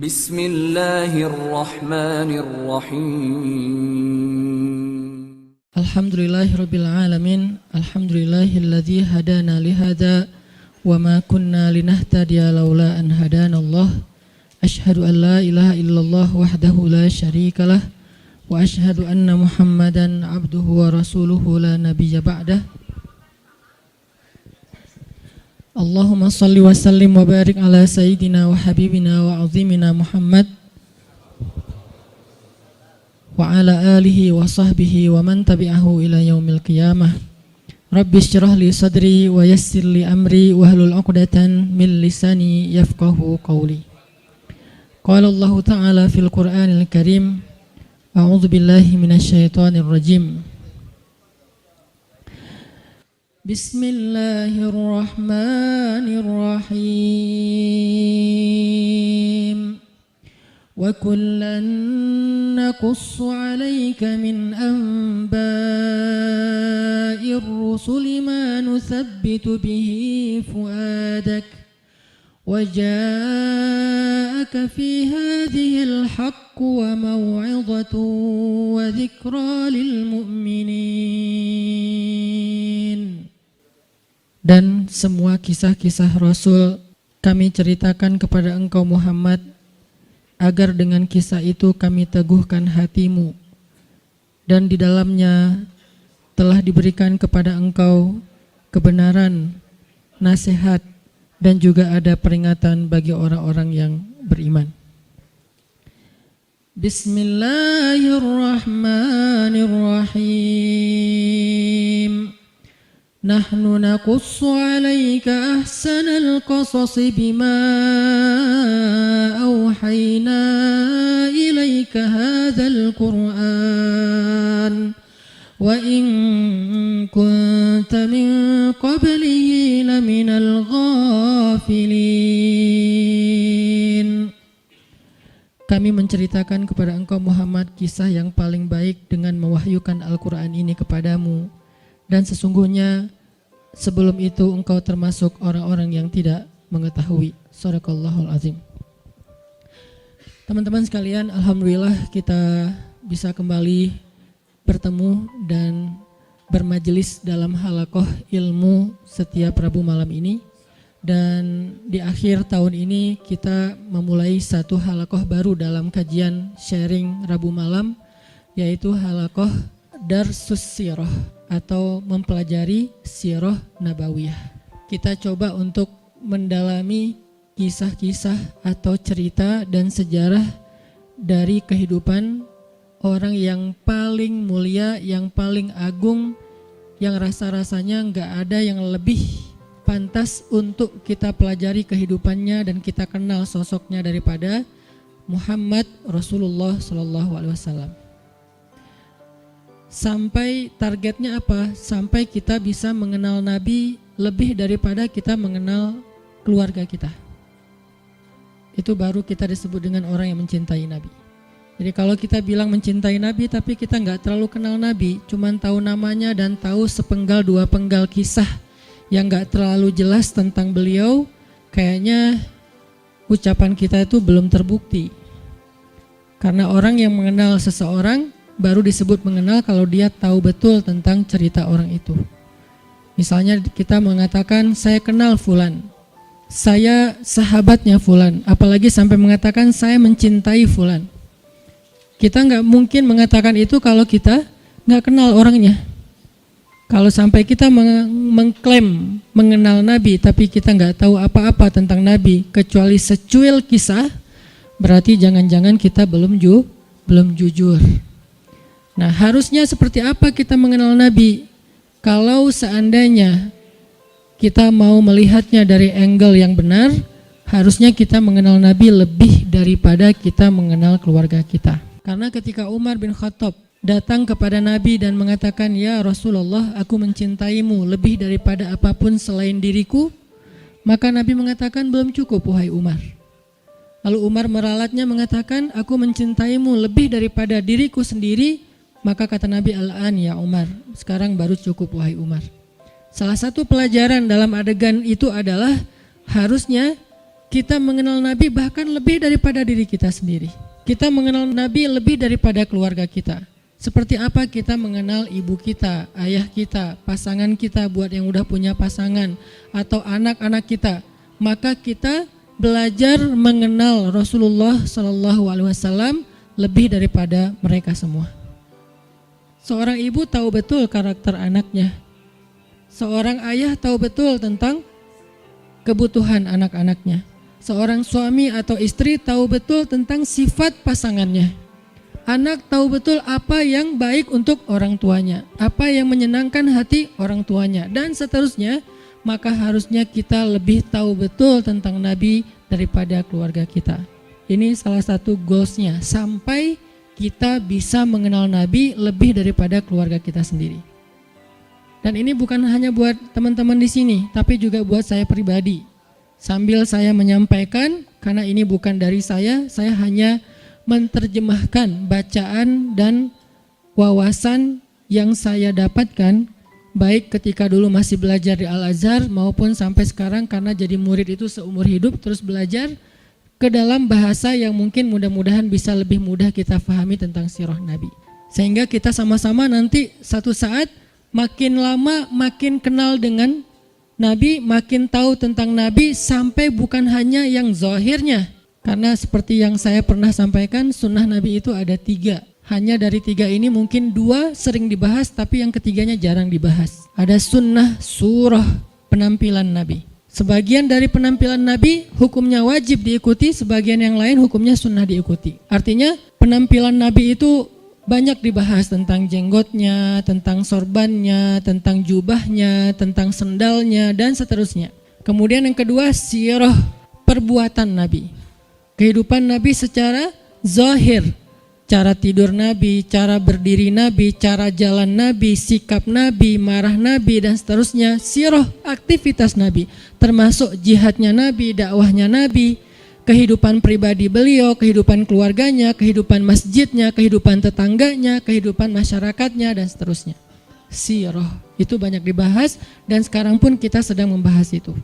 Bismillahirrahmanirrahim. Alhamdulillahirabbil alamin. Alhamdulillahilladzi hadana lihada wa ma kunna linahtadiya laula an hadanallah. Asyhadu an la ilaha illallah wahdahu la syarikalah wa asyhadu anna Muhammadan abduhu wa rasuluhu la nabiyya ba'dah. Allahumma salli wa sallim wa barik ala sayyidina wa habibina wa azimina Muhammad wa ala alihi wa sahbihi wa man tabi'ahu ila yaumil qiyamah. Rabbi syrah li sadri wa yassir li amri wa hlul 'uqdatan min lisani yafqahu qawli. Qala Allah ta'ala fil Qur'anil Karim, a'udzu billahi minasy syaithanir rajim. Bismillahirrahmanirrahim. Wa kullan naqussu 'alaika min anba'ir rusuli ma nuthabbitu bihi fu'adak wa ja'aka fi hadhil haqqu wa maw'izatun wa dhikra lil mu'minin. Dan semua kisah-kisah Rasul kami ceritakan kepada engkau Muhammad, agar dengan kisah itu kami teguhkan hatimu, dan di dalamnya telah diberikan kepada engkau kebenaran, nasihat, dan juga ada peringatan bagi orang-orang yang beriman. Bismillahirrahmanirrahim. Nahnu naqussu 'alaika ahsanal qasasi bima awhayna ilaika hadzal Qur'an wa in kunta min qablihi laminal ghafilin. Kami menceritakan kepada engkau Muhammad kisah yang paling baik dengan mewahyukan Al-Quran ini kepadamu, dan sesungguhnya sebelum itu engkau termasuk orang-orang yang tidak mengetahui. Shadaqallahul azim. Teman-teman sekalian, alhamdulillah kita bisa kembali bertemu dan bermajelis dalam halaqah ilmu setiap Rabu malam ini. Dan di akhir tahun ini kita memulai satu halaqah baru dalam kajian sharing Rabu malam, yaitu halaqah Darsus Sirah atau mempelajari sirah nabawiyah. Kita coba untuk mendalami kisah-kisah atau cerita dan sejarah dari kehidupan orang yang paling mulia, yang paling agung, yang rasa-rasanya nggak ada yang lebih pantas untuk kita pelajari kehidupannya dan kita kenal sosoknya daripada Muhammad Rasulullah SAW. Sampai targetnya apa? Sampai kita bisa mengenal Nabi lebih daripada kita mengenal keluarga kita. Itu baru kita disebut dengan orang yang mencintai Nabi. Jadi kalau kita bilang mencintai Nabi tapi kita nggak terlalu kenal Nabi, cuman tahu namanya dan tahu sepenggal dua penggal kisah yang nggak terlalu jelas tentang beliau, kayaknya ucapan kita itu belum terbukti. Karena orang yang mengenal seseorang baru disebut mengenal kalau dia tahu betul tentang cerita orang itu. Misalnya kita mengatakan saya kenal fulan, saya sahabatnya fulan, apalagi sampai mengatakan saya mencintai fulan. Kita nggak mungkin mengatakan itu kalau kita nggak kenal orangnya. Kalau sampai kita mengklaim mengenal Nabi tapi kita nggak tahu apa-apa tentang Nabi kecuali secuil kisah, berarti jangan-jangan kita belum jujur. Nah, harusnya seperti apa kita mengenal Nabi? Kalau seandainya kita mau melihatnya dari angle yang benar, harusnya kita mengenal Nabi lebih daripada kita mengenal keluarga kita. Karena ketika Umar bin Khattab datang kepada Nabi dan mengatakan, "Ya Rasulullah, aku mencintaimu lebih daripada apapun selain diriku," maka Nabi mengatakan, "Belum cukup wahai Umar." Lalu Umar meralatnya mengatakan, "Aku mencintaimu lebih daripada diriku sendiri," maka kata Nabi, "Al-an ya Umar, sekarang baru cukup wahai Umar." Salah satu pelajaran dalam adegan itu adalah harusnya kita mengenal Nabi bahkan lebih daripada diri kita sendiri. Kita mengenal Nabi lebih daripada keluarga kita. Seperti apa kita mengenal ibu kita, ayah kita, pasangan kita buat yang udah punya pasangan, atau anak-anak kita. Maka kita belajar mengenal Rasulullah SAW lebih daripada mereka semua. Seorang ibu tahu betul karakter anaknya. Seorang ayah tahu betul tentang kebutuhan anak-anaknya. Seorang suami atau istri tahu betul tentang sifat pasangannya. Anak tahu betul apa yang baik untuk orang tuanya, apa yang menyenangkan hati orang tuanya, dan seterusnya. Maka harusnya kita lebih tahu betul tentang Nabi daripada keluarga kita. Ini salah satu goalsnya, sampai kita bisa mengenal Nabi lebih daripada keluarga kita sendiri. Dan ini bukan hanya buat teman-teman di sini, tapi juga buat saya pribadi. Sambil saya menyampaikan, karena ini bukan dari saya hanya menerjemahkan bacaan dan wawasan yang saya dapatkan, baik ketika dulu masih belajar di Al-Azhar maupun sampai sekarang karena jadi murid itu seumur hidup terus belajar ke dalam bahasa yang mungkin mudah-mudahan bisa lebih mudah kita fahami tentang sirah Nabi. Sehingga kita sama-sama nanti satu saat makin lama makin kenal dengan Nabi, makin tahu tentang Nabi sampai bukan hanya yang zahirnya. Karena seperti yang saya pernah sampaikan, sunnah Nabi itu ada 3. Hanya dari 3 ini mungkin 2 sering dibahas, tapi yang ketiganya jarang dibahas. Ada sunnah surah penampilan Nabi. Sebagian dari penampilan Nabi hukumnya wajib diikuti, sebagian yang lain hukumnya sunnah diikuti. Artinya penampilan Nabi itu banyak dibahas tentang jenggotnya, tentang sorbannya, tentang jubahnya, tentang sendalnya, dan seterusnya. Kemudian yang kedua sirah perbuatan Nabi. Kehidupan Nabi secara zahir. Cara tidur Nabi, cara berdiri Nabi, cara jalan Nabi, sikap Nabi, marah Nabi, dan seterusnya. Sirah aktivitas Nabi, termasuk jihadnya Nabi, dakwahnya Nabi, kehidupan pribadi beliau, kehidupan keluarganya, kehidupan masjidnya, kehidupan tetangganya, kehidupan masyarakatnya, dan seterusnya. Sirah itu banyak dibahas dan sekarang pun kita sedang membahas itu.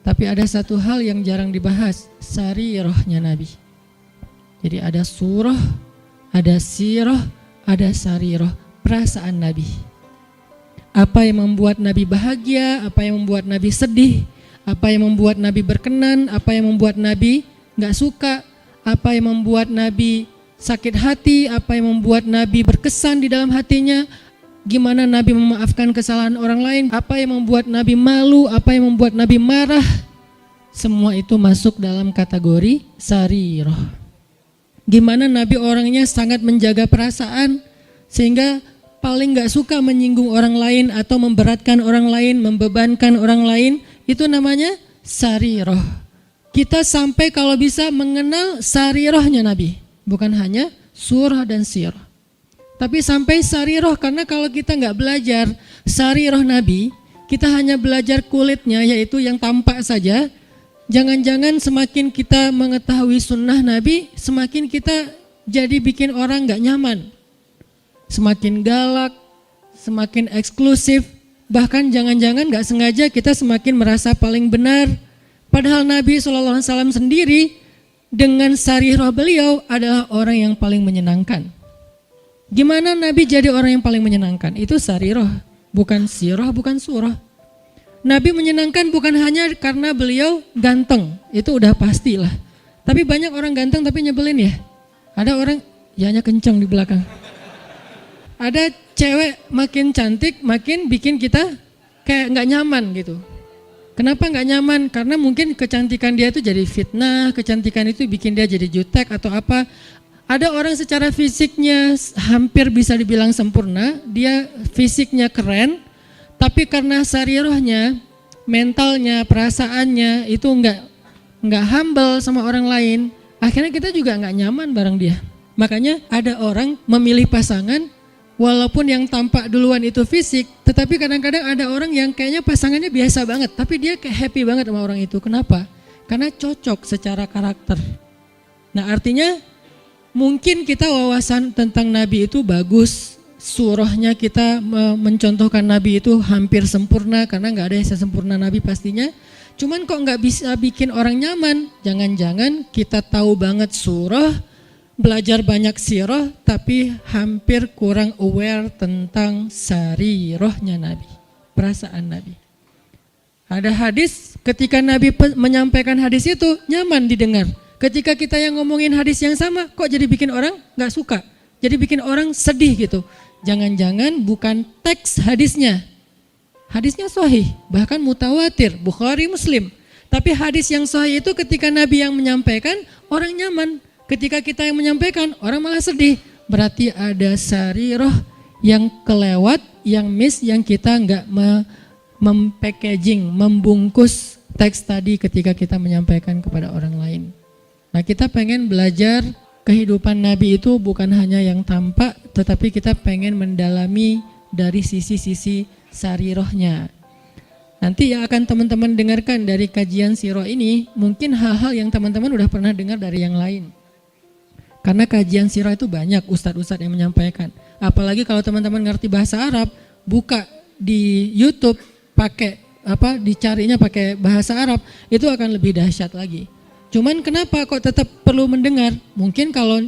Tapi ada satu hal yang jarang dibahas, sarirahnya Nabi. Jadi ada surah, ada sirah, ada sarirah, perasaan Nabi. Apa yang membuat Nabi bahagia, apa yang membuat Nabi sedih, apa yang membuat Nabi berkenan, apa yang membuat Nabi gak suka, apa yang membuat Nabi sakit hati, apa yang membuat Nabi berkesan di dalam hatinya, gimana Nabi memaafkan kesalahan orang lain, apa yang membuat Nabi malu, apa yang membuat Nabi marah. Semua itu masuk dalam kategori sarirah. Gimana Nabi orangnya sangat menjaga perasaan sehingga paling gak suka menyinggung orang lain atau memberatkan orang lain, membebankan orang lain. Itu namanya sarirah. Kita sampai kalau bisa mengenal sarirahnya Nabi, bukan hanya surah dan sirah, tapi sampai sarirah. Karena kalau kita gak belajar sarirah Nabi, kita hanya belajar kulitnya, yaitu yang tampak saja. Jangan-jangan semakin kita mengetahui sunnah Nabi, semakin kita jadi bikin orang gak nyaman. Semakin galak, semakin eksklusif, bahkan jangan-jangan gak sengaja kita semakin merasa paling benar. Padahal Nabi SAW sendiri dengan sarirah beliau adalah orang yang paling menyenangkan. Gimana Nabi jadi orang yang paling menyenangkan? Itu sarirah, bukan sirah, bukan surah. Nabi menyenangkan bukan hanya karena beliau ganteng, itu udah pastilah. Tapi banyak orang ganteng tapi nyebelin ya. Ada orang, yanya kenceng di belakang. Ada cewek makin cantik, makin bikin kita kayak gak nyaman gitu. Kenapa gak nyaman? Karena mungkin kecantikan dia itu jadi fitnah, kecantikan itu bikin dia jadi jutek atau apa. Ada orang secara fisiknya hampir bisa dibilang sempurna, dia fisiknya keren, tapi karena sarirahnya, mentalnya, perasaannya itu enggak humble sama orang lain, akhirnya kita juga enggak nyaman bareng dia. Makanya ada orang memilih pasangan walaupun yang tampak duluan itu fisik, tetapi kadang-kadang ada orang yang kayaknya pasangannya biasa banget, tapi dia kayak happy banget sama orang itu. Kenapa? Karena cocok secara karakter. Nah, artinya mungkin kita wawasan tentang Nabi itu bagus, surahnya kita mencontohkan Nabi itu hampir sempurna, karena nggak ada yang sesempurna Nabi pastinya. Cuman kok nggak bisa bikin orang nyaman? Jangan-jangan kita tahu banget surah, belajar banyak sirah, tapi hampir kurang aware tentang sarirahnya Nabi, perasaan Nabi. Ada hadis, ketika Nabi menyampaikan hadis itu nyaman didengar. Ketika kita yang ngomongin hadis yang sama, kok jadi bikin orang nggak suka, jadi bikin orang sedih gitu. Jangan-jangan bukan teks hadisnya. Hadisnya sahih, bahkan mutawatir, Bukhari, Muslim. Tapi hadis yang sahih itu ketika Nabi yang menyampaikan, orang nyaman. Ketika kita yang menyampaikan, orang malah sedih. Berarti ada sarirah yang kelewat, yang miss, yang kita nggak mem-packaging, membungkus teks tadi ketika kita menyampaikan kepada orang lain. Nah, kita pengen belajar kehidupan Nabi itu bukan hanya yang tampak, tetapi kita pengen mendalami dari sisi-sisi sarirahnya. Nanti yang akan teman-teman dengarkan dari kajian sirah ini, mungkin hal-hal yang teman-teman udah pernah dengar dari yang lain. Karena kajian sirah itu banyak ustadz-ustadz yang menyampaikan. Apalagi kalau teman-teman ngerti bahasa Arab, buka di YouTube dicarinya pakai bahasa Arab, itu akan lebih dahsyat lagi. Cuman kenapa kok tetap perlu mendengar? Mungkin kalau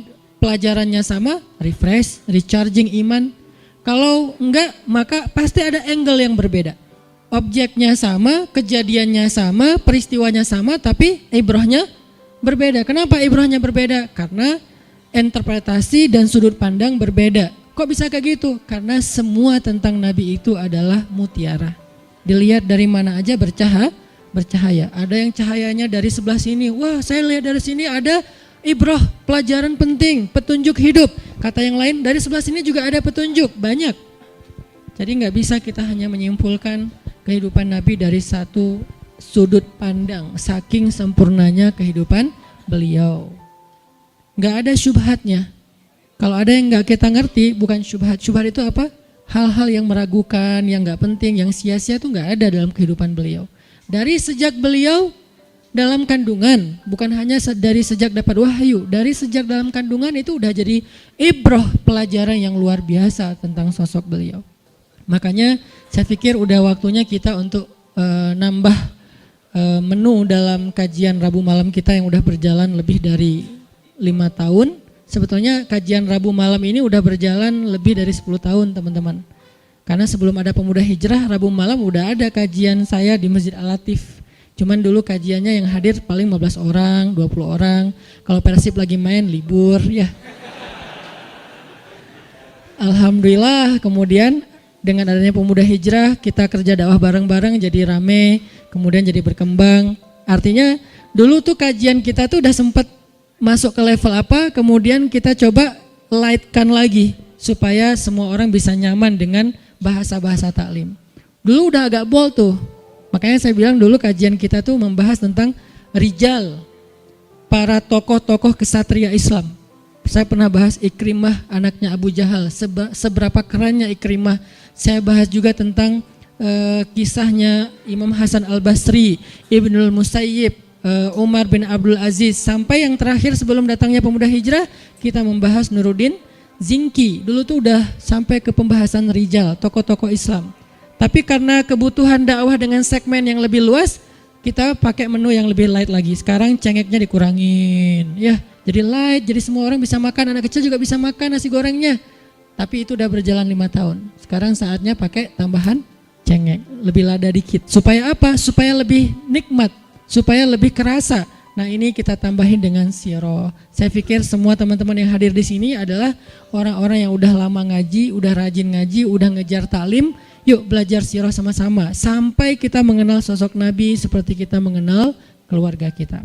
pelajarannya sama, refresh, recharging iman. Kalau enggak, maka pasti ada angle yang berbeda. Objeknya sama, kejadiannya sama, peristiwanya sama, tapi ibrahnya berbeda. Kenapa ibrahnya berbeda? Karena interpretasi dan sudut pandang berbeda. Kok bisa kayak gitu? Karena semua tentang Nabi itu adalah mutiara. Dilihat dari mana aja bercahaya. Ada yang cahayanya dari sebelah sini. Wah, saya lihat dari sini ada ibrah, pelajaran penting, petunjuk hidup. Kata yang lain, dari sebelah sini juga ada petunjuk, banyak. Jadi nggak bisa kita hanya menyimpulkan kehidupan Nabi dari satu sudut pandang, saking sempurnanya kehidupan beliau. Nggak ada syubhatnya. Kalau ada yang nggak kita ngerti, bukan syubhat. Syubhat itu apa? Hal-hal yang meragukan, yang nggak penting, yang sia-sia itu nggak ada dalam kehidupan beliau. Dari sejak beliau dalam kandungan, bukan hanya dari sejak dapat wahyu, dari sejak dalam kandungan itu udah jadi ibrah, pelajaran yang luar biasa tentang sosok beliau. Makanya saya pikir udah waktunya kita untuk nambah menu dalam kajian Rabu malam kita yang udah berjalan lebih dari 5 tahun. Sebetulnya kajian Rabu malam ini udah berjalan lebih dari 10 tahun teman-teman. Karena sebelum ada Pemuda Hijrah, Rabu malam udah ada kajian saya di Masjid Al-Latif. Cuman dulu kajiannya yang hadir paling 15 orang, 20 orang. Kalau Persib lagi main libur ya. Alhamdulillah kemudian dengan adanya Pemuda Hijrah kita kerja dakwah bareng-bareng jadi rame, kemudian jadi berkembang. Artinya dulu tuh kajian kita tuh udah sempat masuk ke level apa, kemudian kita coba lightkan lagi supaya semua orang bisa nyaman dengan bahasa-bahasa taklim. Dulu udah agak bold tuh, makanya saya bilang dulu kajian kita tuh membahas tentang rijal, para tokoh-tokoh kesatria Islam. Saya pernah bahas Ikrimah anaknya Abu Jahal, seberapa kerennya Ikrimah. Saya bahas juga tentang kisahnya Imam Hasan Al-Basri, Ibnul Musayyib, Umar bin Abdul Aziz, sampai yang terakhir sebelum datangnya Pemuda Hijrah kita membahas Nuruddin Zinki. Dulu tuh udah sampai ke pembahasan rijal, tokoh-tokoh Islam. Tapi karena kebutuhan dakwah dengan segmen yang lebih luas, kita pakai menu yang lebih light lagi. Sekarang cengeknya dikurangin, ya. Jadi light, jadi semua orang bisa makan, anak kecil juga bisa makan nasi gorengnya. Tapi itu udah berjalan 5 tahun. Sekarang saatnya pakai tambahan cengek, lebih lada dikit. Supaya apa? Supaya lebih nikmat, supaya lebih kerasa. Nah ini kita tambahin dengan sirah. Saya pikir semua teman-teman yang hadir di sini adalah orang-orang yang udah lama ngaji, udah rajin ngaji, udah ngejar taklim. Yuk belajar sirah sama-sama sampai kita mengenal sosok Nabi seperti kita mengenal keluarga kita.